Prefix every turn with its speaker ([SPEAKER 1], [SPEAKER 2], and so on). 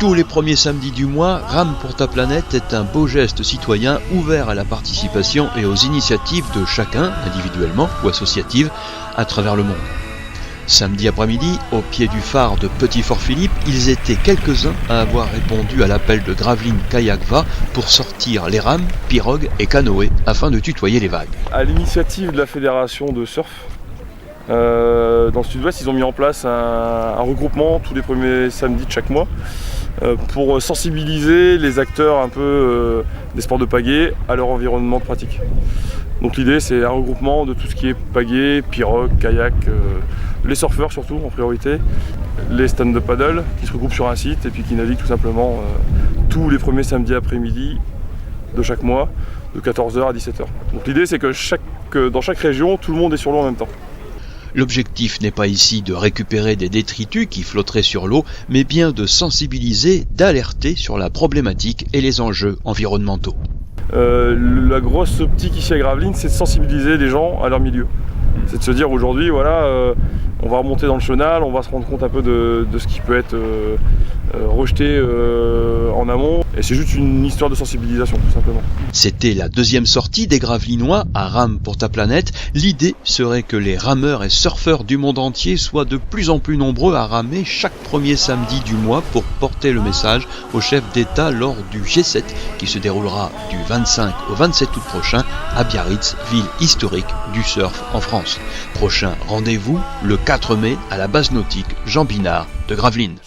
[SPEAKER 1] Tous les premiers samedis du mois, Rame pour ta planète est un beau geste citoyen ouvert à la participation et aux initiatives de chacun, individuellement ou associative, à travers le monde. Samedi après-midi, au pied du phare de Petit-Fort-Philippe, ils étaient quelques-uns à avoir répondu à l'appel de Gravelines Kayak Va pour sortir les rames, pirogues et canoës afin de tutoyer les vagues.
[SPEAKER 2] À l'initiative de la fédération de surf, dans le sud-ouest, ils ont mis en place un regroupement tous les premiers samedis de chaque mois pour sensibiliser les acteurs un peu des sports de pagaie à leur environnement de pratique. Donc l'idée, c'est un regroupement de tout ce qui est pagaie, pirogue, kayak, les surfeurs surtout en priorité, les stand-up paddle qui se regroupent sur un site et puis qui naviguent tout simplement tous les premiers samedis après-midi de chaque mois de 14h à 17h. Donc l'idée, c'est que dans chaque région, tout le monde est sur l'eau en même temps.
[SPEAKER 1] L'objectif n'est pas ici de récupérer des détritus qui flotteraient sur l'eau, mais bien de sensibiliser, d'alerter sur la problématique et les enjeux environnementaux.
[SPEAKER 2] La grosse optique ici à Gravelines, c'est de sensibiliser les gens à leur milieu. C'est de se dire aujourd'hui, voilà, on va remonter dans le chenal, on va se rendre compte un peu de ce qui peut être rejeté en amont. Et c'est juste une histoire de sensibilisation, tout simplement.
[SPEAKER 1] C'était la deuxième sortie des Gravelinois à Rame pour ta planète. L'idée serait que les rameurs et surfeurs du monde entier soient de plus en plus nombreux à ramer chaque premier samedi du mois pour porter le message au chef d'État lors du G7 qui se déroulera du 25 au 27 août prochain à Biarritz, ville historique du surf en France. Prochain rendez-vous le 4 mai à la base nautique Jean Binard de Gravelines.